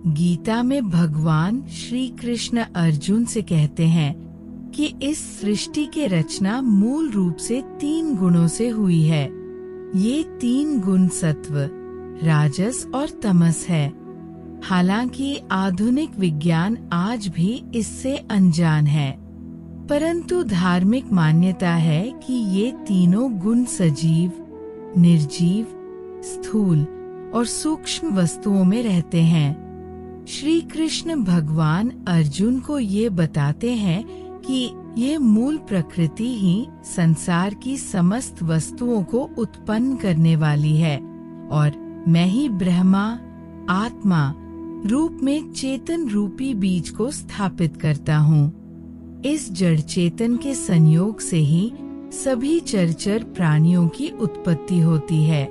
गीता में भगवान श्री कृष्ण अर्जुन से कहते हैं कि इस सृष्टि के रचना मूल रूप से 3 गुणों से हुई है। ये 3 गुण सत्व, राजस और तमस है। हालांकि आधुनिक विज्ञान आज भी इससे अनजान है, परंतु धार्मिक मान्यता है कि ये तीनों गुण सजीव, निर्जीव, स्थूल और सूक्ष्म वस्तुओं में रहते हैं। श्री कृष्ण भगवान अर्जुन को ये बताते हैं कि ये मूल प्रकृति ही संसार की समस्त वस्तुओं को उत्पन्न करने वाली है और मैं ही ब्रह्मा, आत्मा रूप में चेतन रूपी बीज को स्थापित करता हूँ। इस जड़ चेतन के संयोग से ही सभी चरचर प्राणियों की उत्पत्ति होती है।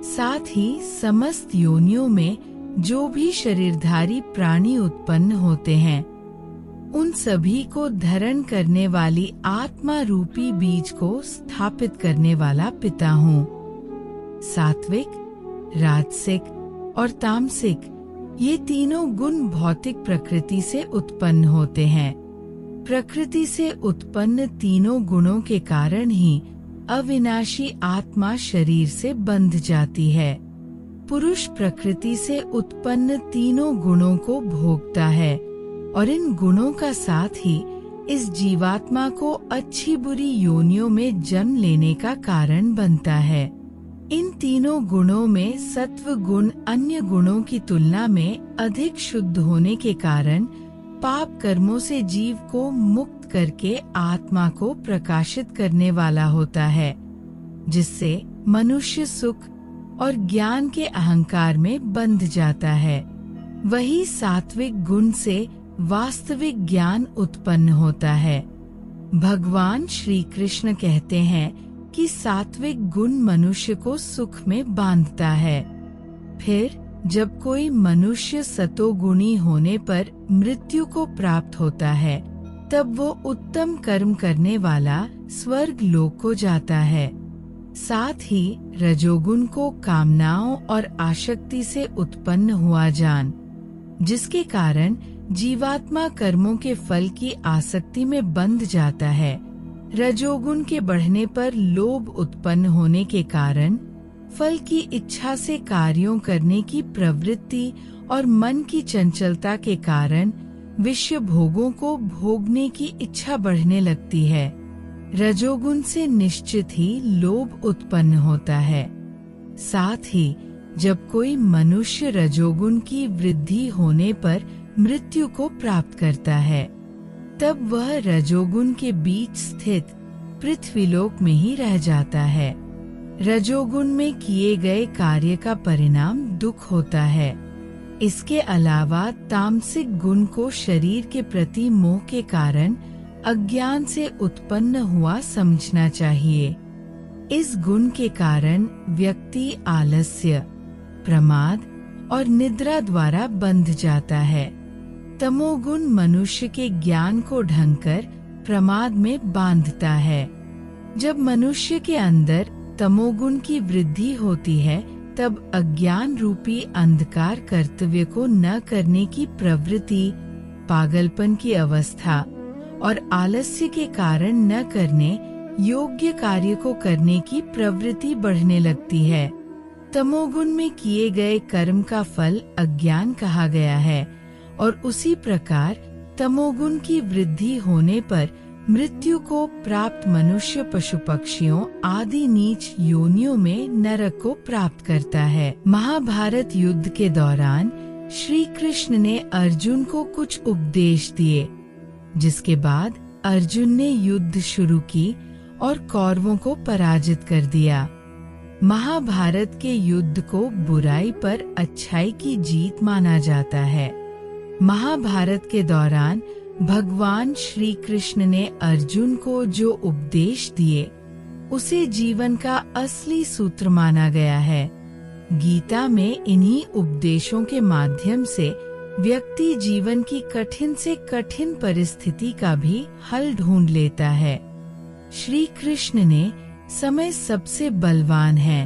साथ ही समस्त योनियों में जो भी शरीरधारी प्राणी उत्पन्न होते हैं, उन सभी को धारण करने वाली आत्मा रूपी बीज को स्थापित करने वाला पिता हूँ। सात्विक, राजसिक और तामसिक ये तीनों गुण भौतिक प्रकृति से उत्पन्न होते हैं। प्रकृति से उत्पन्न तीनों गुणों के कारण ही अविनाशी आत्मा शरीर से बंध जाती है। पुरुष प्रकृति से उत्पन्न तीनों गुणों को भोगता है और इन गुणों का साथ ही इस जीवात्मा को अच्छी बुरी योनियों में जन्म लेने का कारण बनता है। इन तीनों गुणों में सत्व गुण अन्य गुणों की तुलना में अधिक शुद्ध होने के कारण पाप कर्मों से जीव को मुक्त करके आत्मा को प्रकाशित करने वाला होता है, जिससे मनुष्य सुख और ज्ञान के अहंकार में बंध जाता है। वही सात्विक गुण से वास्तविक ज्ञान उत्पन्न होता है। भगवान श्री कृष्ण कहते हैं कि सात्विक गुण मनुष्य को सुख में बांधता है। फिर जब कोई मनुष्य सतोगुणी होने पर मृत्यु को प्राप्त होता है, तब वो उत्तम कर्म करने वाला स्वर्ग लोक को जाता है। साथ ही रजोगुण को कामनाओं और आसक्ति से उत्पन्न हुआ जान, जिसके कारण जीवात्मा कर्मों के फल की आसक्ति में बंध जाता है। रजोगुण के बढ़ने पर लोभ उत्पन्न होने के कारण फल की इच्छा से कार्यों करने की प्रवृत्ति और मन की चंचलता के कारण विषय भोगों को भोगने की इच्छा बढ़ने लगती है। रजोगुण से निश्चित ही लोभ उत्पन्न होता है। साथ ही जब कोई मनुष्य रजोगुण की वृद्धि होने पर मृत्यु को प्राप्त करता है, तब वह रजोगुण के बीच स्थित पृथ्वीलोक में ही रह जाता है। रजोगुण में किए गए कार्य का परिणाम दुख होता है। इसके अलावा तामसिक गुण को शरीर के प्रति मोह के कारण अज्ञान से उत्पन्न हुआ समझना चाहिए। इस गुण के कारण व्यक्ति आलस्य, प्रमाद और निद्रा द्वारा बंध जाता है। तमोगुण मनुष्य के ज्ञान को ढंकर प्रमाद में बांधता है। जब मनुष्य के अंदर तमोगुण की वृद्धि होती है, तब अज्ञान रूपी अंधकार कर्तव्य को न करने की प्रवृत्ति, पागलपन की अवस्था और आलस्य के कारण न करने योग्य कार्य को करने की प्रवृत्ति बढ़ने लगती है। तमोगुण में किए गए कर्म का फल अज्ञान कहा गया है और उसी प्रकार तमोगुण की वृद्धि होने पर मृत्यु को प्राप्त मनुष्य पशु पक्षियों आदि नीच योनियों में नरक को प्राप्त करता है। महाभारत युद्ध के दौरान श्री कृष्ण ने अर्जुन को कुछ उपदेश दिए, जिसके बाद अर्जुन ने युद्ध शुरू की और कौरवों को पराजित कर दिया। महाभारत के युद्ध को बुराई पर अच्छाई की जीत माना जाता है। महाभारत के दौरान भगवान श्री कृष्ण ने अर्जुन को जो उपदेश दिए, उसे जीवन का असली सूत्र माना गया है। गीता में इन्हीं उपदेशों के माध्यम से व्यक्ति जीवन की कठिन से कठिन परिस्थिति का भी हल ढूंढ लेता है। श्री कृष्ण ने समय सबसे बलवान है,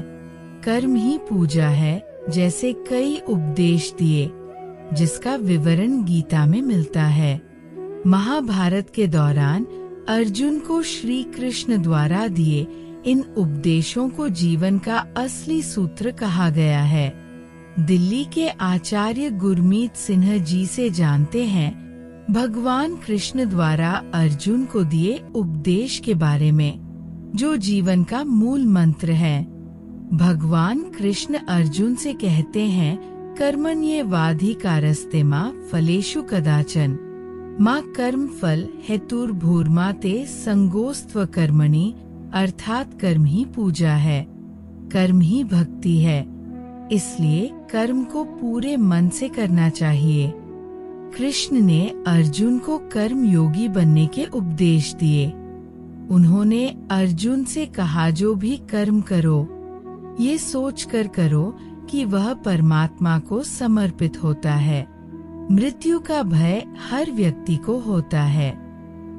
कर्म ही पूजा है जैसे कई उपदेश दिए। जिसका विवरण गीता में मिलता है। महाभारत के दौरान अर्जुन को श्री कृष्ण द्वारा दिए इन उपदेशों को जीवन का असली सूत्र कहा गया है। दिल्ली के आचार्य गुरमीत सिन्हा जी से जानते हैं भगवान कृष्ण द्वारा अर्जुन को दिए उपदेश के बारे में, जो जीवन का मूल मंत्र है। भगवान कृष्ण अर्जुन से कहते हैं, कर्मण्येवाधिकारस्ते मा फलेषु कदाचन माँ कर्म फल हेतुर्भूर्मा ते संगोस्त्व कर्मणि, अर्थात कर्म ही पूजा है, कर्म ही भक्ति है। इसलिए कर्म को पूरे मन से करना चाहिए। कृष्ण ने अर्जुन को कर्म योगी बनने के उपदेश दिए। उन्होंने अर्जुन से कहा, जो भी कर्म करो ये सोचकर करो कि वह परमात्मा को समर्पित होता है। मृत्यु का भय हर व्यक्ति को होता है।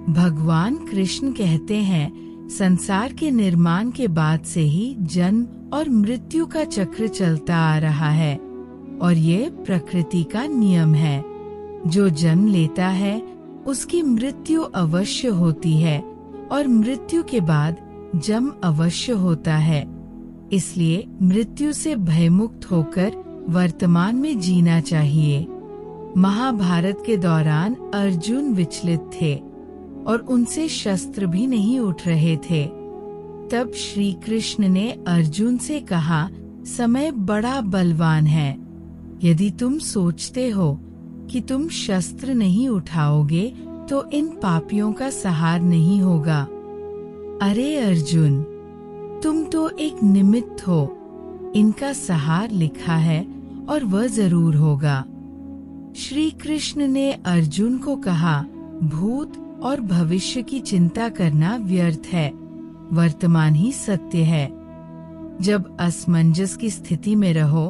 भगवान कृष्ण कहते हैं, संसार के निर्माण के बाद से ही जन्म और मृत्यु का चक्र चलता आ रहा है और ये प्रकृति का नियम है। जो जन्म लेता है उसकी मृत्यु अवश्य होती है और मृत्यु के बाद जन्म अवश्य होता है। इसलिए मृत्यु से भयमुक्त होकर वर्तमान में जीना चाहिए। महाभारत के दौरान अर्जुन विचलित थे और उनसे शस्त्र भी नहीं उठ रहे थे। तब श्री कृष्ण ने अर्जुन से कहा, समय बड़ा बलवान है। यदि तुम सोचते हो कि तुम शस्त्र नहीं उठाओगे तो इन पापियों का सहार नहीं होगा। अरे अर्जुन, तुम तो एक निमित्त हो, इनका सहार लिखा है और वह जरूर होगा। श्री कृष्ण ने अर्जुन को कहा, भूत और भविष्य की चिंता करना व्यर्थ है, वर्तमान ही सत्य है। जब असमंजस की स्थिति में रहो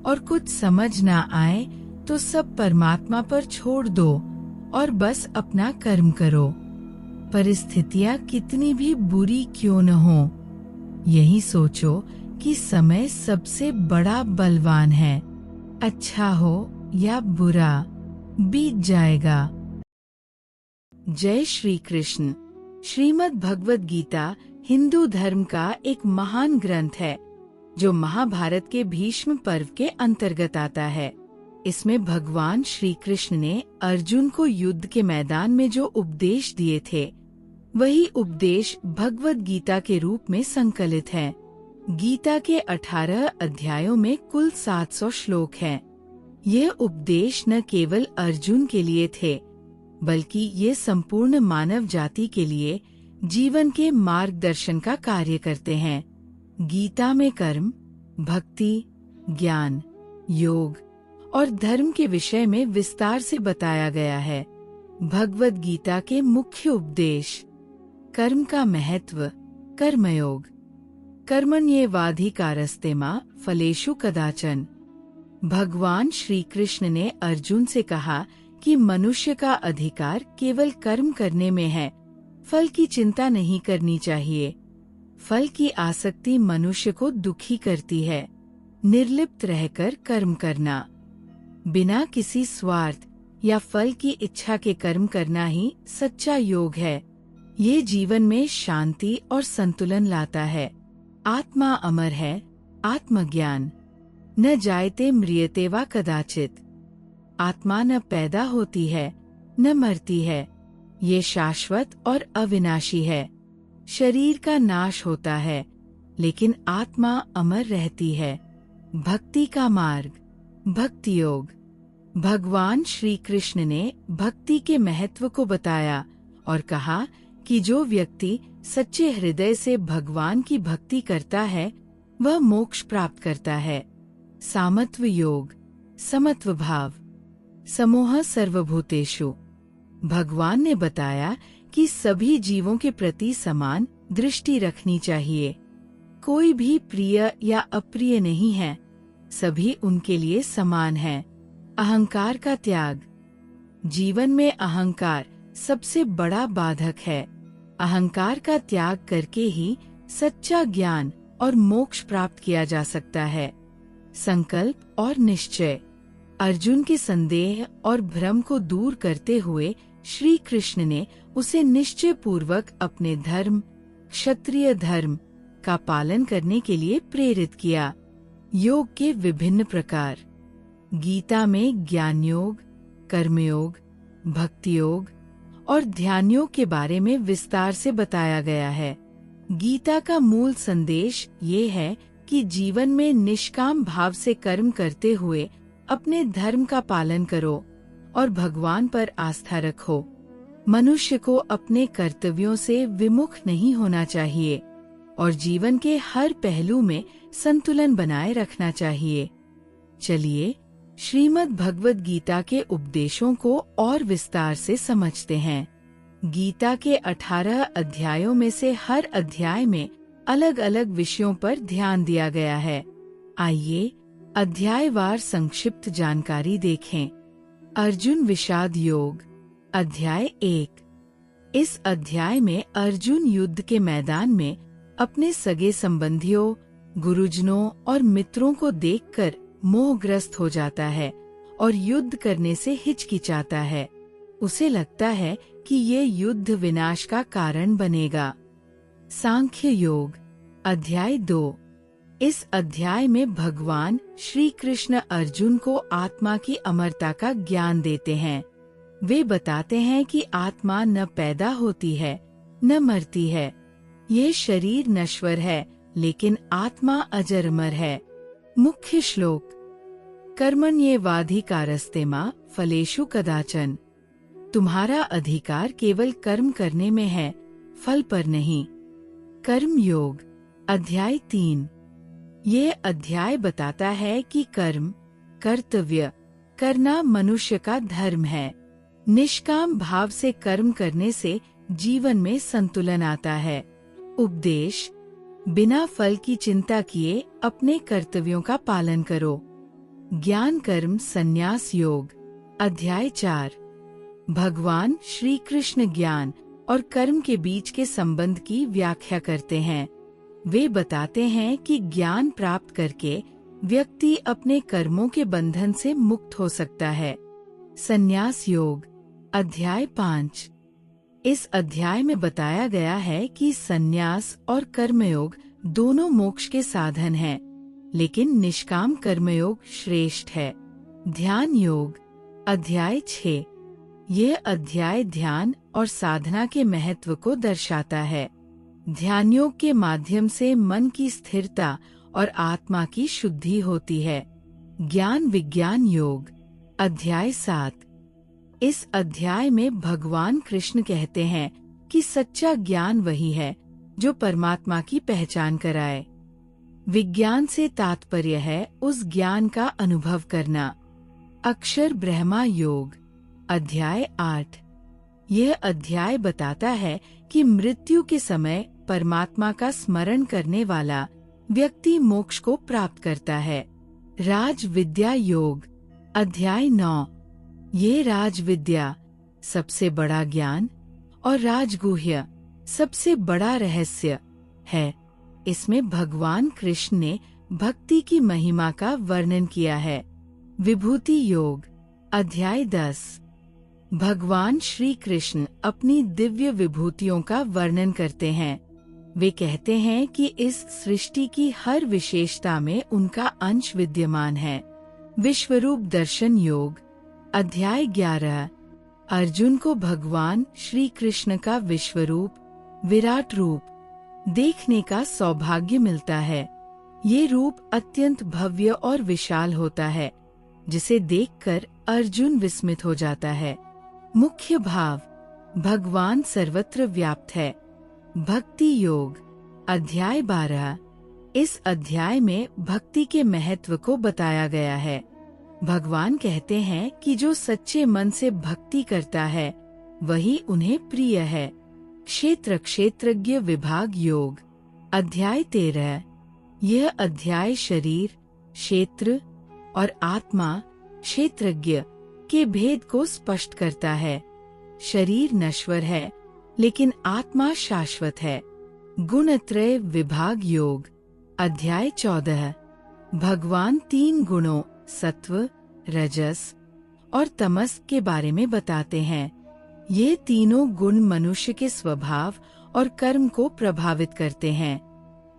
और कुछ समझ ना आए तो सब परमात्मा पर छोड़ दो और बस अपना कर्म करो। परिस्थितियां कितनी भी बुरी क्यों न हो, यही सोचो कि समय सबसे बड़ा बलवान है। अच्छा हो या बुरा, बीत जाएगा। जय श्री कृष्ण। श्रीमद् भगवद गीता हिंदू धर्म का एक महान ग्रंथ है जो महाभारत के भीष्म पर्व के अंतर्गत आता है। इसमें भगवान श्री कृष्ण ने अर्जुन को युद्ध के मैदान में जो उपदेश दिए थे, वही उपदेश भगवद गीता के रूप में संकलित है। गीता के 18 अध्यायों में कुल 700 श्लोक हैं। ये उपदेश न केवल अर्जुन के लिए थे, बल्कि ये संपूर्ण मानव जाति के लिए जीवन के मार्गदर्शन का कार्य करते हैं। गीता में कर्म, भक्ति, ज्ञान, योग और धर्म के विषय में विस्तार से बताया गया है। भगवद गीता के मुख्य उपदेश: कर्म का महत्व, कर्मयोग, कर्मण्येवाधिकारस्ते मा फलेषु कदाचन। भगवान श्री कृष्ण ने अर्जुन से कहा कि मनुष्य का अधिकार केवल कर्म करने में है, फल की चिंता नहीं करनी चाहिए। फल की आसक्ति मनुष्य को दुखी करती है। निर्लिप्त रहकर कर्म करना, बिना किसी स्वार्थ या फल की इच्छा के कर्म करना ही सच्चा योग है। ये जीवन में शांति और संतुलन लाता है। आत्मा अमर है, आत्मज्ञान। न जायते म्रियते वा कदाचित। आत्मा न पैदा होती है न मरती है, ये शाश्वत और अविनाशी है। शरीर का नाश होता है लेकिन आत्मा अमर रहती है। भक्ति का मार्ग, भक्ति योग। भगवान श्री कृष्ण ने भक्ति के महत्व को बताया और कहा कि जो व्यक्ति सच्चे हृदय से भगवान की भक्ति करता है वह मोक्ष प्राप्त करता है। सामत्व योग, समत्व भाव, समोह सर्वभूतेषु। भगवान ने बताया कि सभी जीवों के प्रति समान दृष्टि रखनी चाहिए। कोई भी प्रिय या अप्रिय नहीं है, सभी उनके लिए समान है। अहंकार का त्याग। जीवन में अहंकार सबसे बड़ा बाधक है। अहंकार का त्याग करके ही सच्चा ज्ञान और मोक्ष प्राप्त किया जा सकता है। संकल्प और निश्चय। अर्जुन के संदेह और भ्रम को दूर करते हुए श्री कृष्ण ने उसे निश्चय पूर्वक अपने धर्म, क्षत्रिय धर्म का पालन करने के लिए प्रेरित किया। योग के विभिन्न प्रकार। गीता में ज्ञान योग, कर्मयोग, भक्ति योग और ध्यान योग के बारे में विस्तार से बताया गया है। गीता का मूल संदेश ये है कि जीवन में निष्काम भाव से कर्म करते हुए अपने धर्म का पालन करो और भगवान पर आस्था रखो। मनुष्य को अपने कर्तव्यों से विमुख नहीं होना चाहिए और जीवन के हर पहलू में संतुलन बनाए रखना चाहिए। चलिए श्रीमद् भगवद गीता के उपदेशों को और विस्तार से समझते हैं। गीता के 18 अध्यायों में से हर अध्याय में अलग अलग विषयों पर ध्यान दिया गया है। आइए अध्यायवार संक्षिप्त जानकारी देखें। अर्जुन विषाद योग, अध्याय 1। इस अध्याय में अर्जुन युद्ध के मैदान में अपने सगे संबंधियों, गुरुजनों और मित्रों को देखकर मोहग्रस्त हो जाता है और युद्ध करने से हिचकिचाता है। उसे लगता है कि ये युद्ध विनाश का कारण बनेगा। सांख्य योग, अध्याय 2। इस अध्याय में भगवान श्री कृष्ण अर्जुन को आत्मा की अमरता का ज्ञान देते हैं। वे बताते हैं कि आत्मा न पैदा होती है न मरती है। ये शरीर नश्वर है लेकिन आत्मा अजरमर है। मुख्य श्लोक। कर्मण्येवाधिकारस्ते मा फलेषु कदाचन। तुम्हारा अधिकार केवल कर्म करने में है, फल पर नहीं। कर्म योग, अध्याय 3। ये अध्याय बताता है कि कर्म, कर्तव्य करना मनुष्य का धर्म है। निष्काम भाव से कर्म करने से जीवन में संतुलन आता है। उपदेश। बिना फल की चिंता किए अपने कर्तव्यों का पालन करो। ज्ञान कर्म संन्यास योग, अध्याय 4। भगवान श्री कृष्ण ज्ञान और कर्म के बीच के संबंध की व्याख्या करते हैं। वे बताते हैं कि ज्ञान प्राप्त करके व्यक्ति अपने कर्मों के बंधन से मुक्त हो सकता है। संन्यास योग, अध्याय 5। इस अध्याय में बताया गया है कि संन्यास और कर्मयोग दोनों मोक्ष के साधन हैं, लेकिन निष्काम कर्मयोग श्रेष्ठ है। ध्यान योग, अध्याय 6। यह अध्याय ध्यान और साधना के महत्व को दर्शाता है। ध्यान योग के माध्यम से मन की स्थिरता और आत्मा की शुद्धि होती है। ज्ञान विज्ञान योग, अध्याय 7। इस अध्याय में भगवान कृष्ण कहते हैं कि सच्चा ज्ञान वही है जो परमात्मा की पहचान कराए। विज्ञान से तात्पर्य है उस ज्ञान का अनुभव करना। अक्षर ब्रह्मा योग, अध्याय 8। यह अध्याय बताता है कि मृत्यु के समय परमात्मा का स्मरण करने वाला व्यक्ति मोक्ष को प्राप्त करता है। राज विद्या योग, अध्याय 9। ये राज विद्या सबसे बड़ा ज्ञान और राजगुह्य सबसे बड़ा रहस्य है। इसमें भगवान कृष्ण ने भक्ति की महिमा का वर्णन किया है। विभूति योग, अध्याय 10। भगवान श्री कृष्ण अपनी दिव्य विभूतियों का वर्णन करते हैं। वे कहते हैं कि इस सृष्टि की हर विशेषता में उनका अंश विद्यमान है। विश्वरूप दर्शन योग, अध्याय 11। अर्जुन को भगवान श्री कृष्ण का विश्वरूप, विराट रूप देखने का सौभाग्य मिलता है। ये रूप अत्यंत भव्य और विशाल होता है, जिसे देखकर अर्जुन विस्मित हो जाता है। मुख्य भाव। भगवान सर्वत्र व्याप्त है। भक्ति योग, अध्याय 12। इस अध्याय में भक्ति के महत्व को बताया गया है। भगवान कहते हैं कि जो सच्चे मन से भक्ति करता है वही उन्हें प्रिय है। क्षेत्र क्षेत्रज्ञ विभाग योग, अध्याय 13। यह अध्याय शरीर, क्षेत्र और आत्मा, क्षेत्रज्ञ के भेद को स्पष्ट करता है। शरीर नश्वर है लेकिन आत्मा शाश्वत है। गुणत्रय विभाग योग, अध्याय 14। भगवान 3 गुणों सत्व, रजस और तमस के बारे में बताते हैं। ये तीनों गुण मनुष्य के स्वभाव और कर्म को प्रभावित करते हैं।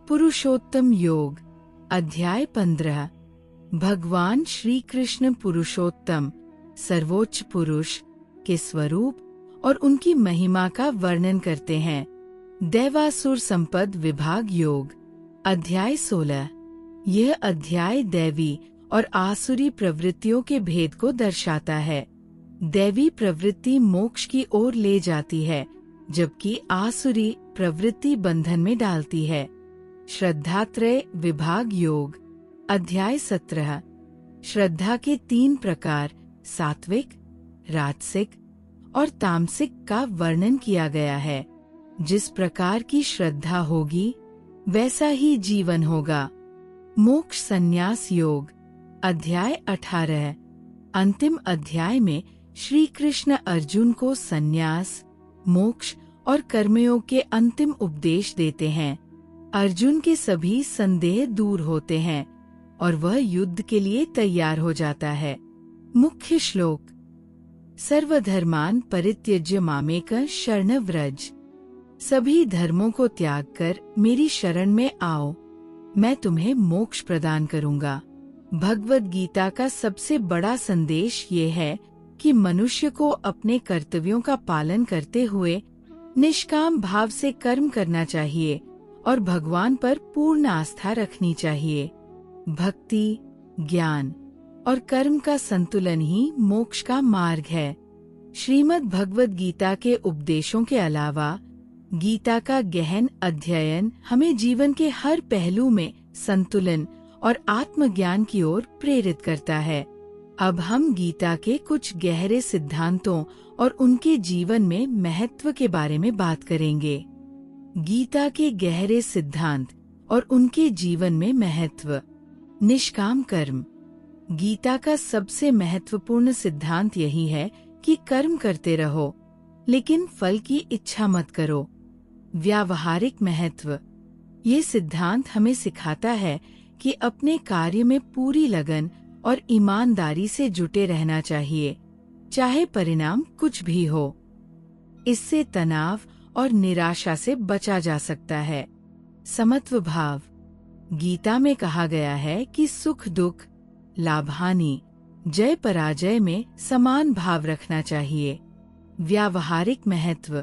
पुरुषोत्तम योग, अध्याय 15। भगवान श्री कृष्ण पुरुषोत्तम, सर्वोच्च पुरुष के स्वरूप और उनकी महिमा का वर्णन करते हैं। दैवासुर संपद विभाग योग, अध्याय 16। यह अध्याय दैवी और आसुरी प्रवृत्तियों के भेद को दर्शाता है। दैवी प्रवृत्ति मोक्ष की ओर ले जाती है, जबकि आसुरी प्रवृत्ति बंधन में डालती है। श्रद्धात्रय विभाग योग, अध्याय 17। श्रद्धा के 3 प्रकार सात्विक, राजसिक और तामसिक का वर्णन किया गया है। जिस प्रकार की श्रद्धा होगी वैसा ही जीवन होगा। मोक्ष संन्यास योग, अध्याय 18। अंतिम अध्याय में श्री कृष्ण अर्जुन को संन्यास, मोक्ष और कर्मयोग के अंतिम उपदेश देते हैं। अर्जुन के सभी संदेह दूर होते हैं और वह युद्ध के लिए तैयार हो जाता है। मुख्य श्लोक, सर्वधर्मान परित्यज्य मामेकं शरणं व्रज। सभी धर्मों को त्याग कर मेरी शरण में आओ, मैं तुम्हें मोक्ष प्रदान करूंगा। भगवद गीता का सबसे बड़ा संदेश ये है कि मनुष्य को अपने कर्तव्यों का पालन करते हुए निष्काम भाव से कर्म करना चाहिए और भगवान पर पूर्ण आस्था रखनी चाहिए। भक्ति, ज्ञान और कर्म का संतुलन ही मोक्ष का मार्ग है। श्रीमद् भगवद गीता के उपदेशों के अलावा गीता का गहन अध्ययन हमें जीवन के हर पहलू में संतुलन और आत्मज्ञान की ओर प्रेरित करता है। अब हम गीता के कुछ गहरे सिद्धांतों और उनके जीवन में महत्व के बारे में बात करेंगे। गीता के गहरे सिद्धांत और उनके जीवन में महत्व। निष्काम कर्म। गीता का सबसे महत्वपूर्ण सिद्धांत यही है कि कर्म करते रहो, लेकिन फल की इच्छा मत करो। व्यावहारिक महत्व। ये सिद्धांत हमें सिखाता है कि अपने कार्य में पूरी लगन और ईमानदारी से जुटे रहना चाहिए, चाहे परिणाम कुछ भी हो। इससे तनाव और निराशा से बचा जा सकता है। समत्व भाव। गीता में कहा गया है कि सुख दुख, लाभ हानि, जय पराजय में समान भाव रखना चाहिए। व्यावहारिक महत्व।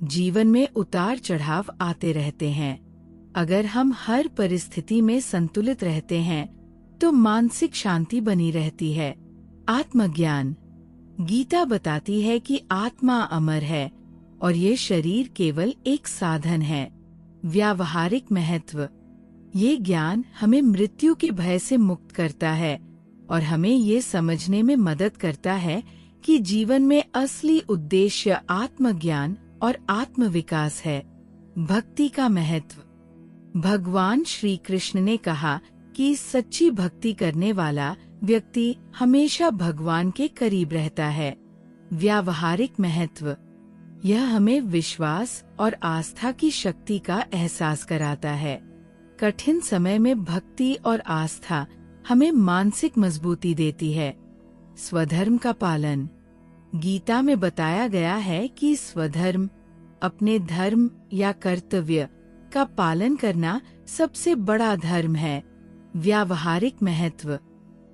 जीवन में उतार चढ़ाव आते रहते हैं। अगर हम हर परिस्थिति में संतुलित रहते हैं तो मानसिक शांति बनी रहती है। आत्मज्ञान। गीता बताती है कि आत्मा अमर है और ये शरीर केवल एक साधन है। व्यावहारिक महत्व। ये ज्ञान हमें मृत्यु के भय से मुक्त करता है और हमें ये समझने में मदद करता है कि जीवन में असली उद्देश्य आत्मज्ञान और आत्मविकास है। भक्ति का महत्व। भगवान श्री कृष्ण ने कहा कि सच्ची भक्ति करने वाला व्यक्ति हमेशा भगवान के करीब रहता है। व्यावहारिक महत्व। यह हमें विश्वास और आस्था की शक्ति का एहसास कराता है। कठिन समय में भक्ति और आस्था हमें मानसिक मजबूती देती है। स्वधर्म का पालन। गीता में बताया गया है कि स्वधर्म, अपने धर्म या कर्तव्य का पालन करना सबसे बड़ा धर्म है। व्यावहारिक महत्व।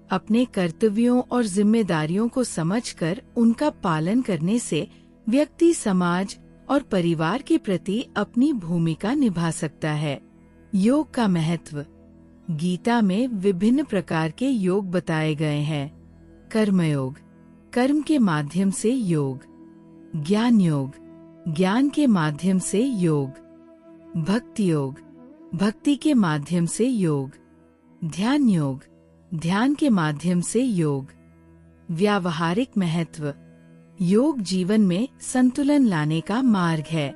अपने कर्तव्यों और जिम्मेदारियों को समझकर उनका पालन करने से व्यक्ति समाज और परिवार के प्रति अपनी भूमिका निभा सकता है। योग का महत्व। गीता में विभिन्न प्रकार के योग बताए गए हैं। कर्मयोग, कर्म के माध्यम से योग। ज्ञान योग, ज्ञान के माध्यम से योग। भक्ति योग, भक्ति के माध्यम से योग। ध्यान योग, ध्यान के माध्यम से योग। व्यावहारिक महत्व। योग जीवन में संतुलन लाने का मार्ग है।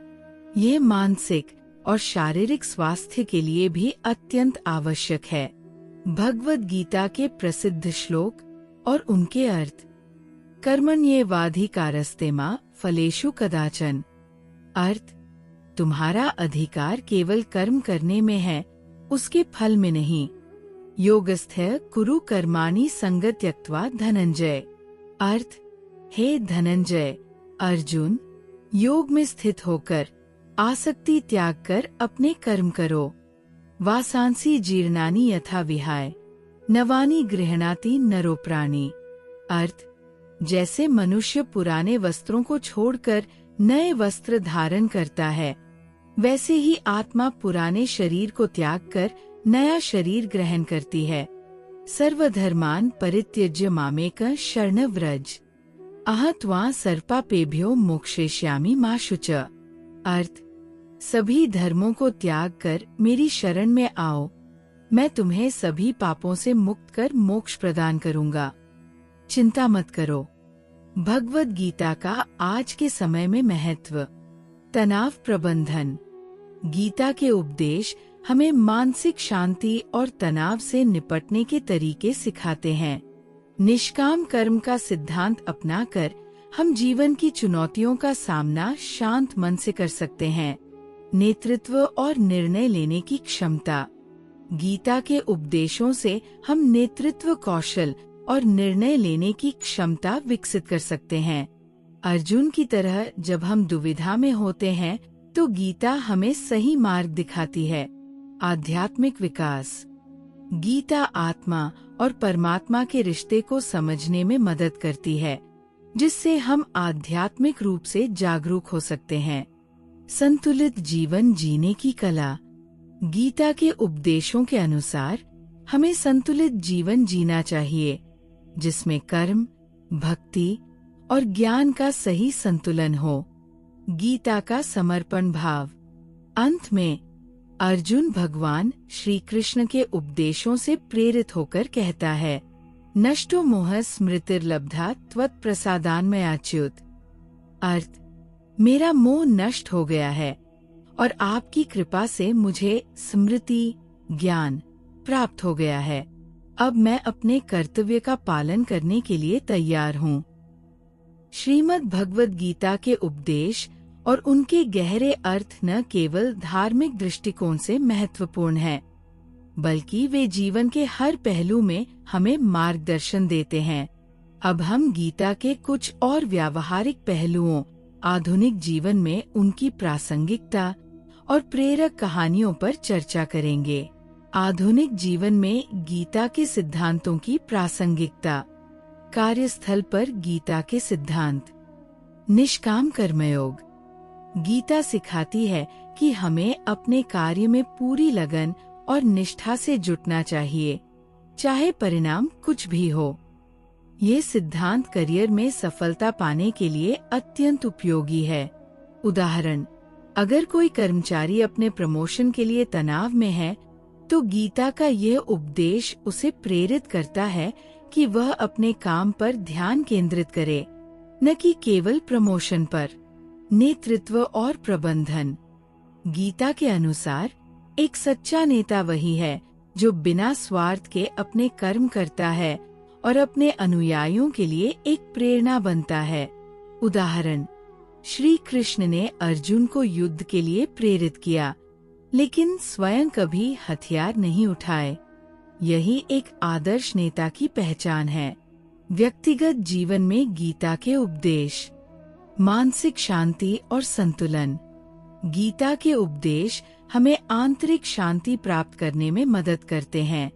ये मानसिक और शारीरिक स्वास्थ्य के लिए भी अत्यंत आवश्यक है। भगवद गीता के प्रसिद्ध श्लोक और उनके अर्थ। कर्मण्येवाधिकारस्ते मा फलेषु कदाचन। अर्थ, तुम्हारा अधिकार केवल कर्म करने में है, उसके फल में नहीं। योगस्थ्य कुरु कर्माणि संग त्यक्त्वा धनंजय। अर्थ, हे धनंजय, अर्जुन, योग में स्थित होकर आसक्ति त्याग कर अपने कर्म करो। वासांसी जीर्णानि यथा विहाय नवानि गृह्णाति नरो प्राणी। अर्थ, जैसे मनुष्य पुराने वस्त्रों को छोड़कर नए वस्त्र धारण करता है, वैसे ही आत्मा पुराने शरीर को त्याग कर नया शरीर ग्रहण करती है। सर्वधर्मान परित्यज्य मामेकं शरणं व्रज अहं त्वां सर्वपापेभ्यो मोक्षयिष्यामि मा शुचः। अर्थ, सभी धर्मों को त्याग कर मेरी शरण में आओ, मैं तुम्हें सभी पापों से मुक्त कर मोक्ष प्रदान करूंगा। चिंता मत करो। भगवद गीता का आज के समय में महत्व। तनाव प्रबंधन। गीता के उपदेश हमें मानसिक शांति और तनाव से निपटने के तरीके सिखाते हैं। निष्काम कर्म का सिद्धांत अपनाकर हम जीवन की चुनौतियों का सामना शांत मन से कर सकते हैं। नेतृत्व और निर्णय लेने की क्षमता। गीता के उपदेशों से हम नेतृत्व कौशल और निर्णय लेने की क्षमता विकसित कर सकते हैं। अर्जुन की तरह जब हम दुविधा में होते हैं तो गीता हमें सही मार्ग दिखाती है। आध्यात्मिक विकास। गीता आत्मा और परमात्मा के रिश्ते को समझने में मदद करती है, जिससे हम आध्यात्मिक रूप से जागरूक हो सकते हैं। संतुलित जीवन जीने की कला। गीता के उपदेशों के अनुसार हमें संतुलित जीवन जीना चाहिए, जिसमें कर्म, भक्ति और ज्ञान का सही संतुलन हो। गीता का समर्पण भाव। अंत में अर्जुन भगवान श्री कृष्ण के उपदेशों से प्रेरित होकर कहता है, नष्टो मोह स्मृतिर्लब्धा त्वत्प्रसादान्मयाच्युत। अर्थ, मेरा मोह नष्ट हो गया है और आपकी कृपा से मुझे स्मृति, ज्ञान प्राप्त हो गया है। अब मैं अपने कर्तव्य का पालन करने के लिए तैयार हूँ। श्रीमद् भगवद गीता के उपदेश और उनके गहरे अर्थ न केवल धार्मिक दृष्टिकोण से महत्वपूर्ण हैं, बल्कि वे जीवन के हर पहलू में हमें मार्गदर्शन देते हैं। अब हम गीता के कुछ और व्यावहारिक पहलुओं, आधुनिक जीवन में उनकी प्रासंगिकता और प्रेरक कहानियों पर चर्चा करेंगे। आधुनिक जीवन में गीता के सिद्धांतों की प्रासंगिकता। कार्यस्थल पर गीता के सिद्धांत। निष्काम कर्मयोग। गीता सिखाती है कि हमें अपने कार्य में पूरी लगन और निष्ठा से जुटना चाहिए, चाहे परिणाम कुछ भी हो। ये सिद्धांत करियर में सफलता पाने के लिए अत्यंत उपयोगी है। उदाहरण, अगर कोई कर्मचारी अपने प्रमोशन के लिए तनाव में है, तो गीता का यह उपदेश उसे प्रेरित करता है कि वह अपने काम पर ध्यान केंद्रित करे, न कि केवल प्रमोशन पर। नेतृत्व और प्रबंधन। गीता के अनुसार एक सच्चा नेता वही है जो बिना स्वार्थ के अपने कर्म करता है और अपने अनुयायियों के लिए एक प्रेरणा बनता है। उदाहरण, श्री कृष्ण ने अर्जुन को युद्ध के लिए प्रेरित किया, लेकिन स्वयं कभी हथियार नहीं उठाए। यही एक आदर्श नेता की पहचान है। व्यक्तिगत जीवन में गीता के उपदेश। मानसिक शांति और संतुलन। गीता के उपदेश हमें आंतरिक शांति प्राप्त करने में मदद करते हैं।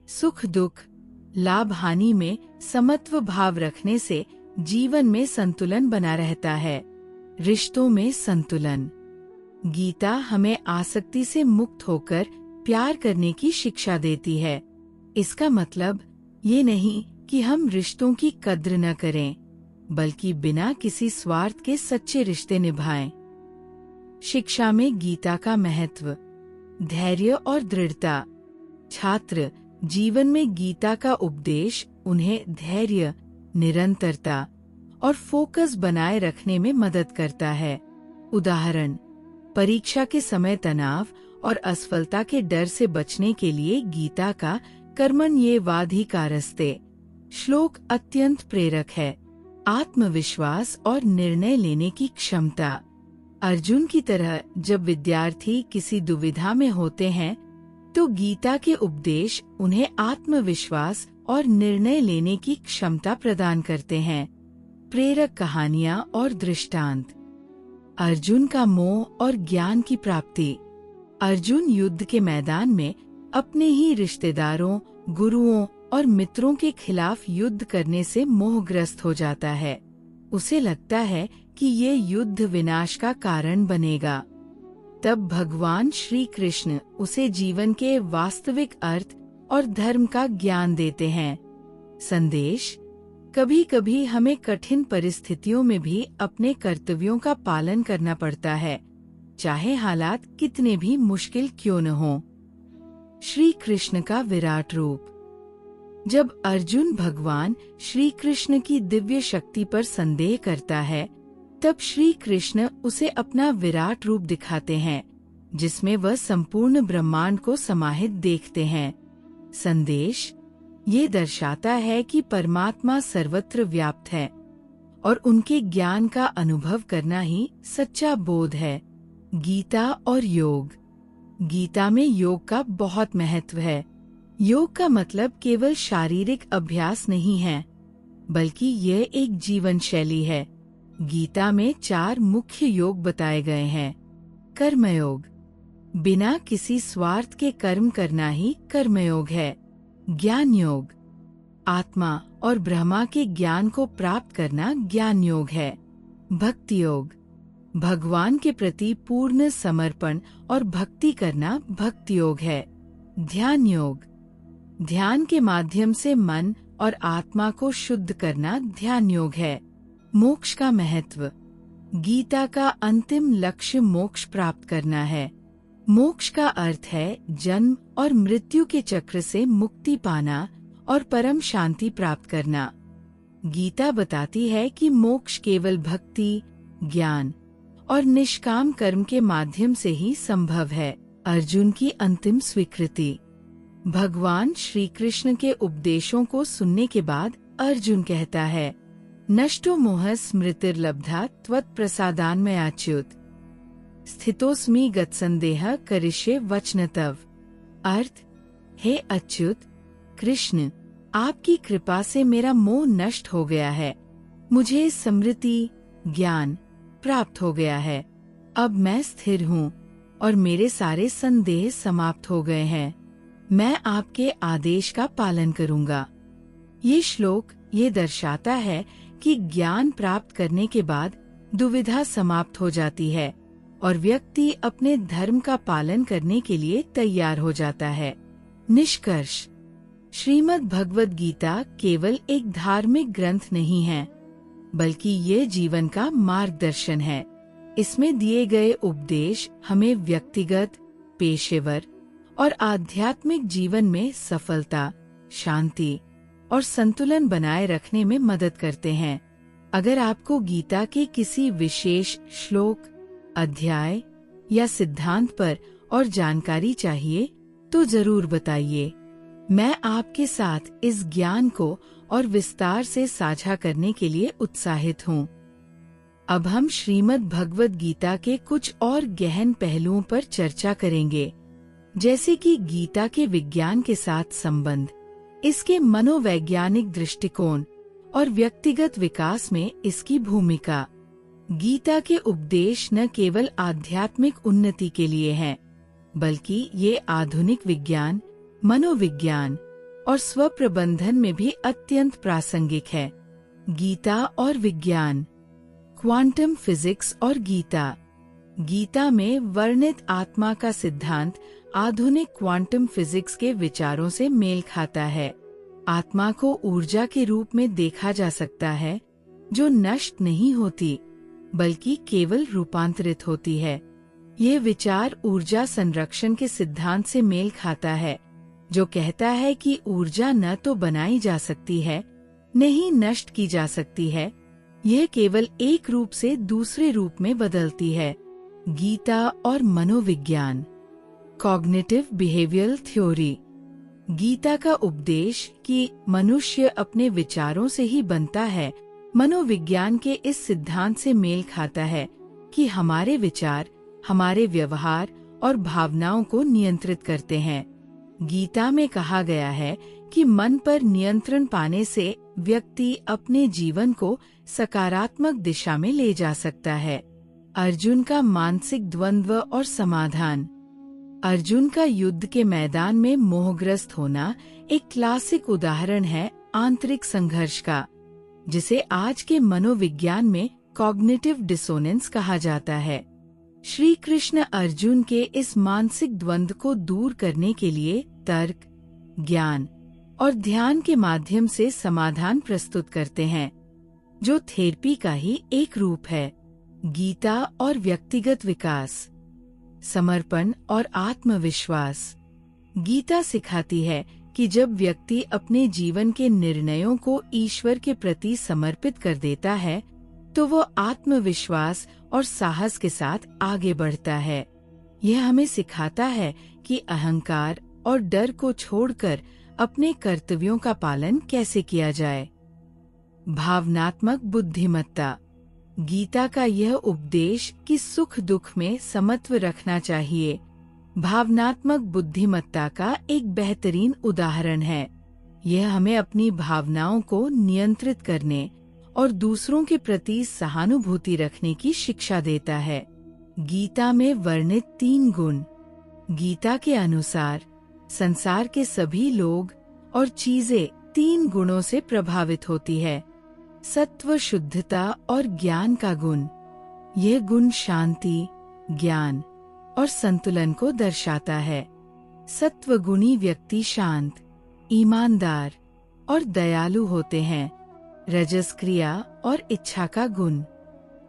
सुख दुख, लाभ हानि में समत्व भाव रखने से जीवन में संतुलन बना रहता है। रिश्तों में संतुलन। गीता हमें आसक्ति से मुक्त होकर प्यार करने की शिक्षा देती है। इसका मतलब ये नहीं कि हम रिश्तों की कद्र न करें, बल्कि बिना किसी स्वार्थ के सच्चे रिश्ते निभाएं। शिक्षा में गीता का महत्व। धैर्य और दृढ़ता। छात्र जीवन में गीता का उपदेश उन्हें धैर्य, निरंतरता और फोकस बनाए रखने में मदद करता है। उदाहरण, परीक्षा के समय तनाव और असफलता के डर से बचने के लिए गीता का कर्मण्येवाधिकारस्ते श्लोक अत्यंत प्रेरक है। आत्मविश्वास और निर्णय लेने की क्षमता। अर्जुन की तरह जब विद्यार्थी किसी दुविधा में होते हैं, तो गीता के उपदेश उन्हें आत्मविश्वास और निर्णय लेने की क्षमता प्रदान करते हैं। प्रेरक कहानियाँ और दृष्टांत। अर्जुन का मोह और ज्ञान की प्राप्ति। अर्जुन युद्ध के मैदान में अपने ही रिश्तेदारों, गुरुओं और मित्रों के खिलाफ युद्ध करने से मोहग्रस्त हो जाता है। उसे लगता है कि ये युद्ध विनाश का कारण बनेगा। तब भगवान श्री कृष्ण उसे जीवन के वास्तविक अर्थ और धर्म का ज्ञान देते हैं। संदेश: कभी कभी हमें कठिन परिस्थितियों में भी अपने कर्तव्यों का पालन करना पड़ता है, चाहे हालात कितने भी मुश्किल क्यों न हों। श्री कृष्ण का विराट रूप। जब अर्जुन भगवान श्री कृष्ण की दिव्य शक्ति पर संदेह करता है, तब श्री कृष्ण उसे अपना विराट रूप दिखाते हैं, जिसमें वह संपूर्ण ब्रह्मांड को समाहित देखते हैं। संदेश: ये दर्शाता है कि परमात्मा सर्वत्र व्याप्त है और उनके ज्ञान का अनुभव करना ही सच्चा बोध है। गीता और योग। गीता में योग का बहुत महत्व है। योग का मतलब केवल शारीरिक अभ्यास नहीं है, बल्कि यह एक जीवन शैली है। गीता में 4 मुख्य योग बताए गए हैं। कर्मयोग: बिना किसी स्वार्थ के कर्म करना ही कर्मयोग है। ज्ञान योग: आत्मा और ब्रह्मा के ज्ञान को प्राप्त करना ज्ञान योग है। भक्ति योग: भगवान के प्रति पूर्ण समर्पण और भक्ति करना भक्ति योग है। ध्यान योग: ध्यान के माध्यम से मन और आत्मा को शुद्ध करना ध्यान योग है। मोक्ष का महत्व। गीता का अंतिम लक्ष्य मोक्ष प्राप्त करना है। मोक्ष का अर्थ है जन्म और मृत्यु के चक्र से मुक्ति पाना और परम शांति प्राप्त करना। गीता बताती है कि मोक्ष केवल भक्ति, ज्ञान और निष्काम कर्म के माध्यम से ही संभव है। अर्जुन की अंतिम स्वीकृति। भगवान श्री कृष्ण के उपदेशों को सुनने के बाद अर्जुन कहता है, नष्टो मोह स्मृतिर्लब्धा त्वत्प्रसादान्मयाच्युत स्थितोस्मि गतसंदेह करिष्ये वचन तव। अर्थ: हे अच्युत कृष्ण, आपकी कृपा से मेरा मोह नष्ट हो गया है। मुझे स्मृति, ज्ञान प्राप्त हो गया है। अब मैं स्थिर हूँ और मेरे सारे संदेह समाप्त हो गए हैं। मैं आपके आदेश का पालन करूँगा। ये श्लोक ये दर्शाता है कि ज्ञान प्राप्त करने के बाद दुविधा समाप्त हो जाती है और व्यक्ति अपने धर्म का पालन करने के लिए तैयार हो जाता है। निष्कर्ष: श्रीमद् भगवद गीता केवल एक धार्मिक ग्रंथ नहीं है, बल्कि ये जीवन का मार्गदर्शन है। इसमें दिए गए उपदेश हमें व्यक्तिगत, पेशेवर और आध्यात्मिक जीवन में सफलता, शांति और संतुलन बनाए रखने में मदद करते हैं। अगर आपको गीता के किसी विशेष श्लोक, अध्याय या सिद्धांत पर और जानकारी चाहिए तो जरूर बताइए। मैं आपके साथ इस ज्ञान को और विस्तार से साझा करने के लिए उत्साहित हूँ। अब हम श्रीमद् भगवद गीता के कुछ और गहन पहलुओं पर चर्चा करेंगे, जैसे कि गीता के विज्ञान के साथ संबंध, इसके मनोवैज्ञानिक दृष्टिकोण और व्यक्तिगत विकास में इसकी भूमिका। गीता के उपदेश न केवल आध्यात्मिक उन्नति के लिए हैं, बल्कि ये आधुनिक विज्ञान, मनोविज्ञान और स्वप्रबंधन में भी अत्यंत प्रासंगिक है। गीता और विज्ञान। क्वांटम फिजिक्स और गीता। गीता में वर्णित आत्मा का सिद्धांत आधुनिक क्वांटम फिजिक्स के विचारों से मेल खाता है। आत्मा को ऊर्जा के रूप में देखा जा सकता है, जो नष्ट नहीं होती, बल्कि केवल रूपांतरित होती है। ये विचार ऊर्जा संरक्षण के सिद्धांत से मेल खाता है, जो कहता है कि ऊर्जा न तो बनाई जा सकती है, न ही नष्ट की जा सकती है, यह केवल एक रूप से दूसरे रूप में बदलती है। गीता और मनोविज्ञान। Cognitive behavioural theory. गीता का उपदेश कि मनुष्य अपने विचारों से ही बनता है, मनोविज्ञान के इस सिद्धांत से मेल खाता है कि हमारे विचार हमारे व्यवहार और भावनाओं को नियंत्रित करते हैं। गीता में कहा गया है कि मन पर नियंत्रण पाने से व्यक्ति अपने जीवन को सकारात्मक दिशा में ले जा सकता है। अर्जुन का मानसिक द्वंद्व और समाधान। अर्जुन का युद्ध के मैदान में मोहग्रस्त होना एक क्लासिक उदाहरण है आंतरिक संघर्ष का, जिसे आज के मनोविज्ञान में कॉग्निटिव डिसोनेंस कहा जाता है। श्री कृष्ण अर्जुन के इस मानसिक द्वंद्व को दूर करने के लिए तर्क, ज्ञान और ध्यान के माध्यम से समाधान प्रस्तुत करते हैं, जो थेरेपी का ही एक रूप है। गीता और व्यक्तिगत विकास, समर्पण और आत्मविश्वास। गीता सिखाती है कि जब व्यक्ति अपने जीवन के निर्णयों को ईश्वर के प्रति समर्पित कर देता है, तो वो आत्मविश्वास और साहस के साथ आगे बढ़ता है। यह हमें सिखाता है कि अहंकार और डर को छोड़कर अपने कर्तव्यों का पालन कैसे किया जाए। भावनात्मक बुद्धिमत्ता। गीता का यह उपदेश कि सुख दुख में समत्व रखना चाहिए, भावनात्मक बुद्धिमत्ता का एक बेहतरीन उदाहरण है। यह हमें अपनी भावनाओं को नियंत्रित करने और दूसरों के प्रति सहानुभूति रखने की शिक्षा देता है। गीता में वर्णित 3 गुण। गीता के अनुसार संसार के सभी लोग और चीजें 3 गुणों से प्रभावित होती है। सत्व, शुद्धता और ज्ञान का गुण। यह गुण शांति, ज्ञान और संतुलन को दर्शाता है। सत्वगुणी व्यक्ति शांत, ईमानदार और दयालु होते हैं। रजस क्रिया और इच्छा का गुण।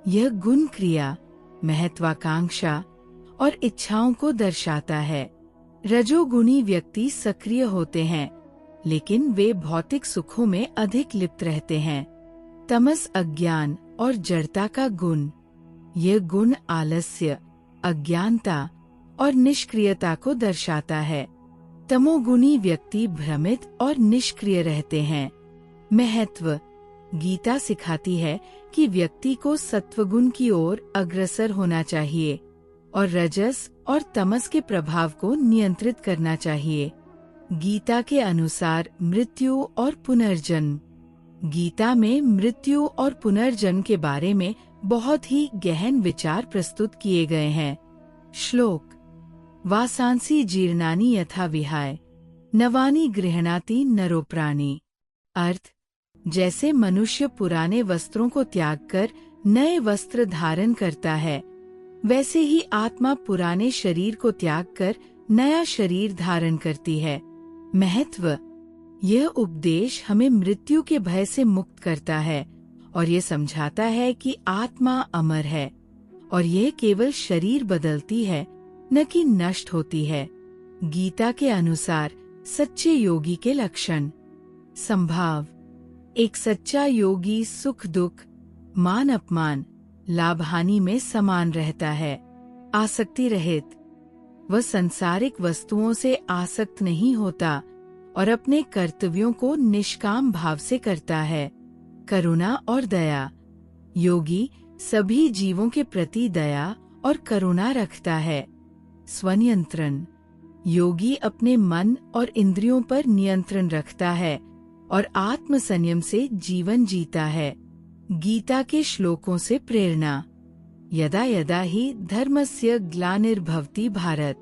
यह गुण क्रिया, महत्वाकांक्षा और इच्छाओं को दर्शाता है। रजोगुणी व्यक्ति सक्रिय होते हैं, लेकिन वे भौतिक सुखों में अधिक लिप्त रहते हैं। तमस अज्ञान और जड़ता का गुण। यह गुण आलस्य, अज्ञानता और निष्क्रियता को दर्शाता है। तमोगुणी व्यक्ति भ्रमित और निष्क्रिय रहते हैं। महत्व। गीता सिखाती है कि व्यक्ति को सत्वगुण की ओर अग्रसर होना चाहिए और रजस और तमस के प्रभाव को नियंत्रित करना चाहिए। गीता के अनुसार मृत्यु और पुनर्जन्म। गीता में मृत्यु और पुनर्जन्म के बारे में बहुत ही गहन विचार प्रस्तुत किए गए हैं। श्लोक। वासांसी जीर्णानि यथा विहाय, नवानि गृह्णाति नरो प्राणी। अर्थ। जैसे मनुष्य पुराने वस्त्रों को त्याग कर नए वस्त्र धारण करता है, वैसे ही आत्मा पुराने शरीर को त्याग कर नया शरीर धारण करती है। महत्व। यह उपदेश हमें मृत्यु के भय से मुक्त करता है और ये समझाता है कि आत्मा अमर है और यह केवल शरीर बदलती है, न कि नष्ट होती है। गीता के अनुसार सच्चे योगी के लक्षण। संभाव। एक सच्चा योगी सुख दुख, मान अपमान, लाभ हानि में समान रहता है। आसक्ति रहित। वह सांसारिक वस्तुओं से आसक्त नहीं होता और अपने कर्तव्यों को निष्काम भाव से करता है। करुणा और दया। योगी सभी जीवों के प्रति दया और करुणा रखता है। स्वनियंत्रण। योगी अपने मन और इंद्रियों पर नियंत्रण रखता है और आत्म संयम से जीवन जीता है। गीता के श्लोकों से प्रेरणा। यदा यदा हि धर्मस्य ग्लानिर्भवति भारत,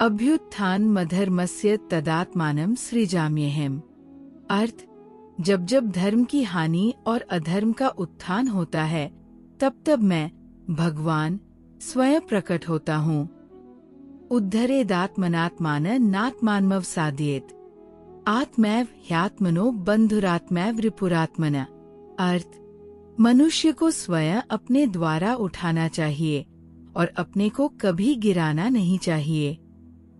अभ्युत्थानमधर्मस्य तदात्मानं सृजाम्यहम्। अर्थ। जब जब धर्म की हानि और अधर्म का उत्थान होता है, तब तब मैं भगवान स्वयं प्रकट होता हूँ। उद्धरेदात्मनात्मान नात्मानमवसादयेत्, आत्मैव ह्यात्मनो बंधुरात्मैव रिपुरात्मना। अर्थ। मनुष्य को स्वयं अपने द्वारा उठाना चाहिए और अपने को कभी गिराना नहीं चाहिए।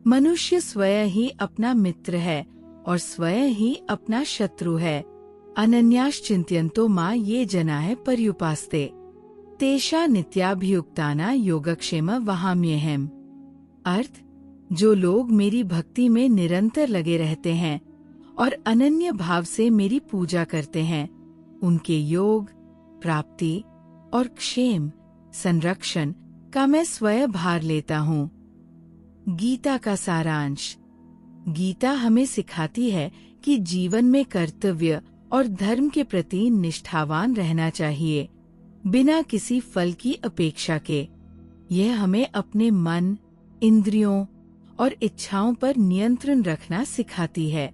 मनुष्य स्वयं ही अपना मित्र है और स्वयं ही अपना शत्रु है। अनन्याश्चिन्तयन्तो मां ये जनाः पर्युपास्ते, तेषा नित्याभियुक्ताना योगक्षेम वहाम्यहम्। अर्थ। जो लोग मेरी भक्ति में निरंतर लगे रहते हैं और अनन्य भाव से मेरी पूजा करते हैं, उनके योग, प्राप्ति और क्षेम, संरक्षण का मैं स्वयं भार लेता हूँ। गीता का सारांश। गीता हमें सिखाती है कि जीवन में कर्तव्य और धर्म के प्रति निष्ठावान रहना चाहिए, बिना किसी फल की अपेक्षा के। यह हमें अपने मन, इंद्रियों और इच्छाओं पर नियंत्रण रखना सिखाती है।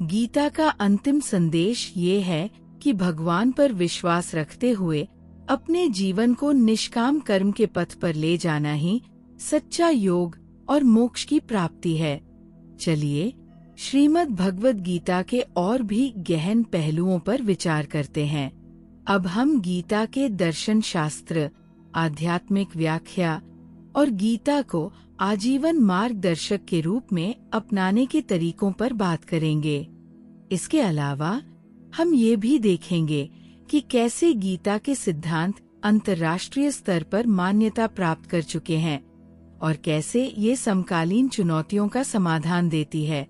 गीता का अंतिम संदेश ये है कि भगवान पर विश्वास रखते हुए अपने जीवन को निष्काम कर्म के पथ पर ले जाना ही सच्चा योग और मोक्ष की प्राप्ति है। चलिए श्रीमद् भगवद गीता के और भी गहन पहलुओं पर विचार करते हैं। अब हम गीता के दर्शन शास्त्र, आध्यात्मिक व्याख्या और गीता को आजीवन मार्गदर्शक के रूप में अपनाने के तरीकों पर बात करेंगे। इसके अलावा हम ये भी देखेंगे कि कैसे गीता के सिद्धांत अंतर्राष्ट्रीय स्तर पर मान्यता प्राप्त कर चुके हैं और कैसे ये समकालीन चुनौतियों का समाधान देती है।